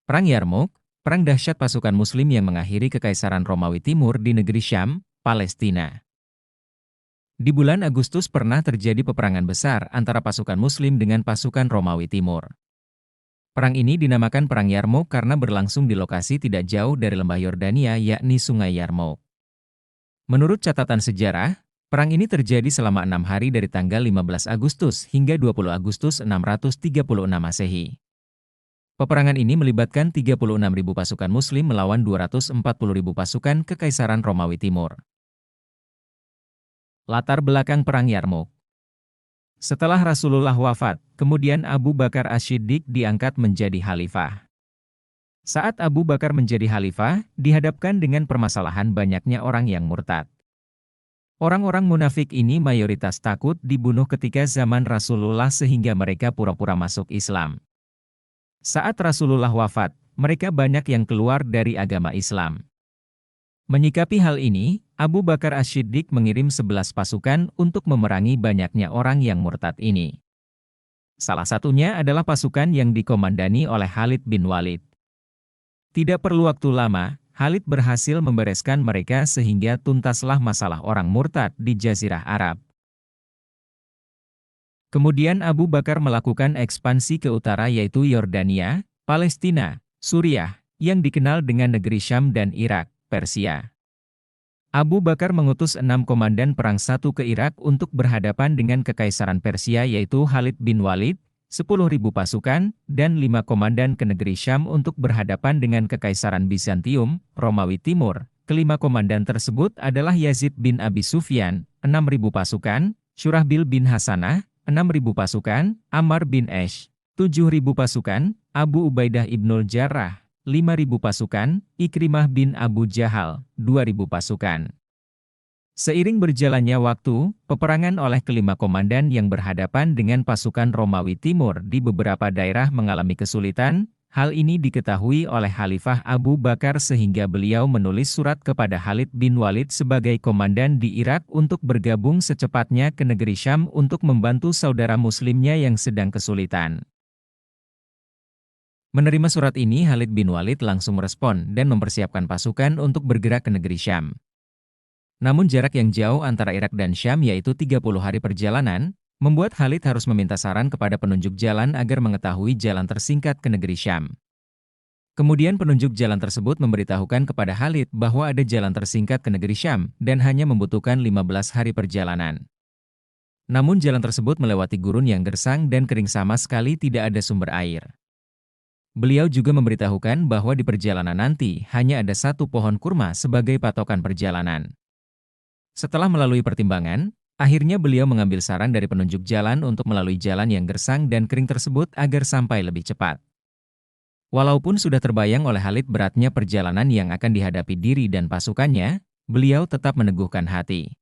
Perang Yarmouk, perang dahsyat pasukan Muslim yang mengakhiri Kekaisaran Romawi Timur di negeri Syam, Palestina. Di bulan Agustus pernah terjadi peperangan besar antara pasukan Muslim dengan pasukan Romawi Timur. Perang ini dinamakan Perang Yarmouk karena berlangsung di lokasi tidak jauh dari lembah Yordania yakni Sungai Yarmouk. Menurut catatan sejarah, perang ini terjadi selama 6 hari dari tanggal 15 Agustus hingga 20 Agustus 636 Masehi. Peperangan ini melibatkan 36.000 pasukan Muslim melawan 240.000 pasukan Kekaisaran Romawi Timur. Latar belakang Perang Yarmouk. Setelah Rasulullah wafat, kemudian Abu Bakar Ash-Shiddiq diangkat menjadi khalifah. Saat Abu Bakar menjadi khalifah, dihadapkan dengan permasalahan banyaknya orang yang murtad. Orang-orang munafik ini mayoritas takut dibunuh ketika zaman Rasulullah sehingga mereka pura-pura masuk Islam. Saat Rasulullah wafat, mereka banyak yang keluar dari agama Islam. Menyikapi hal ini, Abu Bakar Ash-Shiddiq mengirim 11 pasukan untuk memerangi banyaknya orang yang murtad ini. Salah satunya adalah pasukan yang dikomandani oleh Khalid bin Walid. Tidak perlu waktu lama, Khalid berhasil membereskan mereka sehingga tuntaslah masalah orang murtad di Jazirah Arab. Kemudian Abu Bakar melakukan ekspansi ke utara yaitu Yordania, Palestina, Suriah, yang dikenal dengan negeri Syam dan Irak, Persia. Abu Bakar mengutus 6 komandan perang satu ke Irak untuk berhadapan dengan Kekaisaran Persia yaitu Khalid bin Walid, 10.000 pasukan, dan 5 komandan ke negeri Syam untuk berhadapan dengan Kekaisaran Bizantium, Romawi Timur. Kelima komandan tersebut adalah Yazid bin Abi Sufyan, 6.000 pasukan, Syurahbil bin Hasanah, 6.000 pasukan, Ammar bin Ash, 7.000 pasukan, Abu Ubaidah ibnul Jarrah, 5.000 pasukan, Ikrimah bin Abu Jahal, 2.000 pasukan. Seiring berjalannya waktu, peperangan oleh kelima komandan yang berhadapan dengan pasukan Romawi Timur di beberapa daerah mengalami kesulitan. Hal ini diketahui oleh Khalifah Abu Bakar sehingga beliau menulis surat kepada Khalid bin Walid sebagai komandan di Irak untuk bergabung secepatnya ke negeri Syam untuk membantu saudara muslimnya yang sedang kesulitan. Menerima surat ini, Khalid bin Walid langsung merespon dan mempersiapkan pasukan untuk bergerak ke negeri Syam. Namun jarak yang jauh antara Irak dan Syam yaitu 30 hari perjalanan, membuat Khalid harus meminta saran kepada penunjuk jalan agar mengetahui jalan tersingkat ke negeri Syam. Kemudian penunjuk jalan tersebut memberitahukan kepada Khalid bahwa ada jalan tersingkat ke negeri Syam dan hanya membutuhkan 15 hari perjalanan. Namun jalan tersebut melewati gurun yang gersang dan kering sama sekali tidak ada sumber air. Beliau juga memberitahukan bahwa di perjalanan nanti hanya ada satu pohon kurma sebagai patokan perjalanan. Setelah melalui pertimbangan, akhirnya beliau mengambil saran dari penunjuk jalan untuk melalui jalan yang gersang dan kering tersebut agar sampai lebih cepat. Walaupun sudah terbayang oleh Khalid beratnya perjalanan yang akan dihadapi diri dan pasukannya, beliau tetap meneguhkan hati.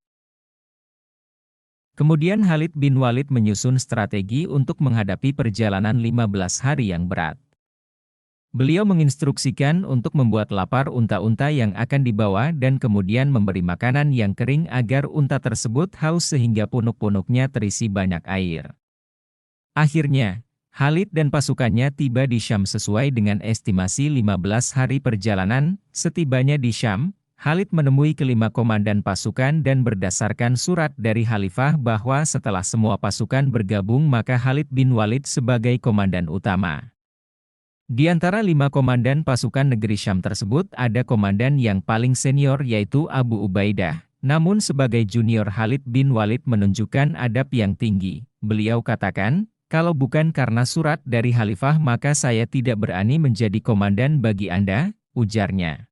Kemudian Khalid bin Walid menyusun strategi untuk menghadapi perjalanan 15 hari yang berat. Beliau menginstruksikan untuk membuat lapar unta-unta yang akan dibawa dan kemudian memberi makanan yang kering agar unta tersebut haus sehingga punuk-punuknya terisi banyak air. Akhirnya, Khalid dan pasukannya tiba di Syam sesuai dengan estimasi 15 hari perjalanan. Setibanya di Syam, Khalid menemui kelima komandan pasukan dan berdasarkan surat dari Khalifah bahwa setelah semua pasukan bergabung maka Khalid bin Walid sebagai komandan utama. Di antara 5 komandan pasukan negeri Syam tersebut ada komandan yang paling senior yaitu Abu Ubaidah. Namun sebagai junior Khalid bin Walid menunjukkan adab yang tinggi. Beliau katakan, kalau bukan karena surat dari Khalifah maka saya tidak berani menjadi komandan bagi Anda, ujarnya.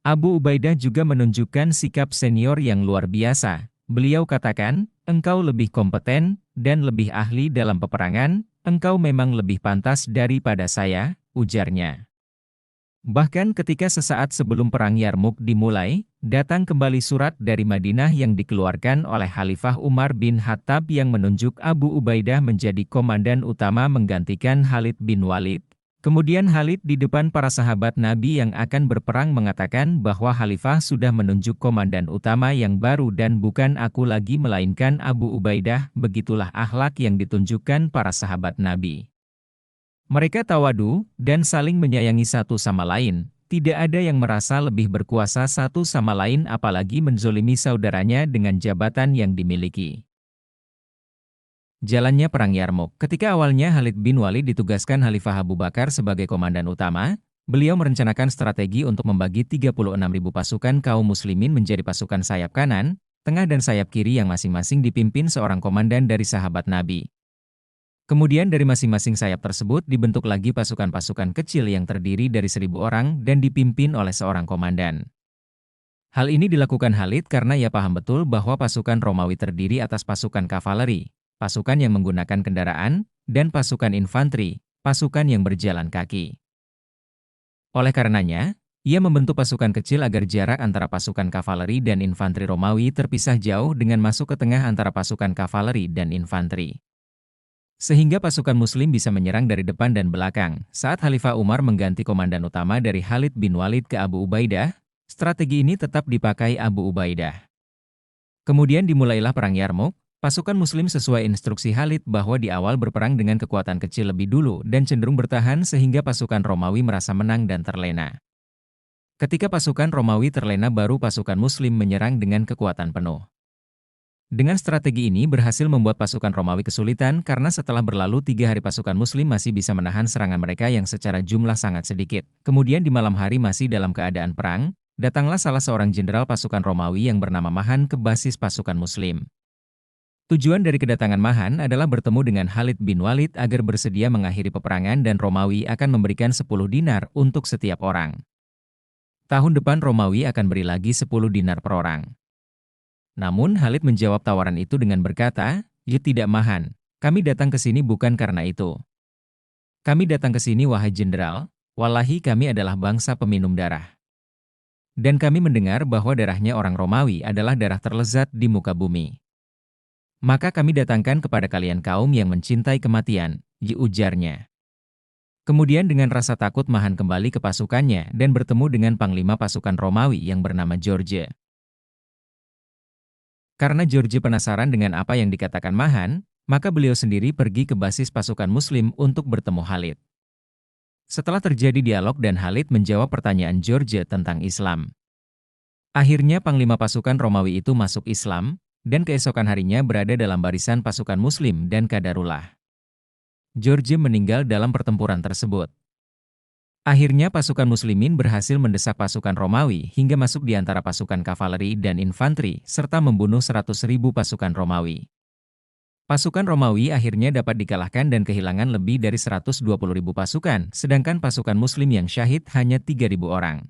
Abu Ubaidah juga menunjukkan sikap senior yang luar biasa. Beliau katakan, engkau lebih kompeten dan lebih ahli dalam peperangan. Engkau memang lebih pantas daripada saya, ujarnya. Bahkan ketika sesaat sebelum perang Yarmouk dimulai, datang kembali surat dari Madinah yang dikeluarkan oleh Khalifah Umar bin Khattab yang menunjuk Abu Ubaidah menjadi komandan utama menggantikan Khalid bin Walid. Kemudian Khalid di depan para sahabat Nabi yang akan berperang mengatakan bahwa Khalifah sudah menunjuk komandan utama yang baru dan bukan aku lagi melainkan Abu Ubaidah. Begitulah akhlak yang ditunjukkan para sahabat Nabi. Mereka tawadu dan saling menyayangi satu sama lain. Tidak ada yang merasa lebih berkuasa satu sama lain apalagi menzolimi saudaranya dengan jabatan yang dimiliki. Jalannya Perang Yarmouk. Ketika awalnya Khalid bin Walid ditugaskan Khalifah Abu Bakar sebagai komandan utama, beliau merencanakan strategi untuk membagi 36.000 pasukan kaum muslimin menjadi pasukan sayap kanan, tengah dan sayap kiri yang masing-masing dipimpin seorang komandan dari sahabat Nabi. Kemudian dari masing-masing sayap tersebut dibentuk lagi pasukan-pasukan kecil yang terdiri dari 1.000 orang dan dipimpin oleh seorang komandan. Hal ini dilakukan Khalid karena ia paham betul bahwa pasukan Romawi terdiri atas pasukan kavaleri, pasukan yang menggunakan kendaraan, dan pasukan infanteri, pasukan yang berjalan kaki. Oleh karenanya, ia membentuk pasukan kecil agar jarak antara pasukan kavaleri dan infanteri Romawi terpisah jauh dengan masuk ke tengah antara pasukan kavaleri dan infanteri. Sehingga pasukan muslim bisa menyerang dari depan dan belakang. Saat Khalifah Umar mengganti komandan utama dari Khalid bin Walid ke Abu Ubaidah, strategi ini tetap dipakai Abu Ubaidah. Kemudian dimulailah Perang Yarmouk. Pasukan muslim sesuai instruksi Khalid bahwa di awal berperang dengan kekuatan kecil lebih dulu dan cenderung bertahan sehingga pasukan Romawi merasa menang dan terlena. Ketika pasukan Romawi terlena baru pasukan muslim menyerang dengan kekuatan penuh. Dengan strategi ini berhasil membuat pasukan Romawi kesulitan karena setelah berlalu 3 hari pasukan muslim masih bisa menahan serangan mereka yang secara jumlah sangat sedikit. Kemudian di malam hari masih dalam keadaan perang, datanglah salah seorang jenderal pasukan Romawi yang bernama Mahan ke basis pasukan muslim. Tujuan dari kedatangan Mahan adalah bertemu dengan Khalid bin Walid agar bersedia mengakhiri peperangan dan Romawi akan memberikan 10 dinar untuk setiap orang. Tahun depan Romawi akan beri lagi 10 dinar per orang. Namun Khalid menjawab tawaran itu dengan berkata, "Ya tidak Mahan, kami datang ke sini bukan karena itu. Kami datang ke sini wahai jenderal, wallahi kami adalah bangsa peminum darah. Dan kami mendengar bahwa darahnya orang Romawi adalah darah terlezat di muka bumi. Maka kami datangkan kepada kalian kaum yang mencintai kematian," ujarnya. Kemudian dengan rasa takut Mahan kembali ke pasukannya dan bertemu dengan panglima pasukan Romawi yang bernama George. Karena George penasaran dengan apa yang dikatakan Mahan, maka beliau sendiri pergi ke basis pasukan muslim untuk bertemu Khalid. Setelah terjadi dialog dan Khalid menjawab pertanyaan George tentang Islam. Akhirnya panglima pasukan Romawi itu masuk Islam, dan keesokan harinya berada dalam barisan pasukan muslim dan Qadarullah. George meninggal dalam pertempuran tersebut. Akhirnya pasukan muslimin berhasil mendesak pasukan Romawi hingga masuk di antara pasukan kavaleri dan infanteri, serta membunuh 100.000 pasukan Romawi. Pasukan Romawi akhirnya dapat dikalahkan dan kehilangan lebih dari 120.000 pasukan, sedangkan pasukan muslim yang syahid hanya 3.000 orang.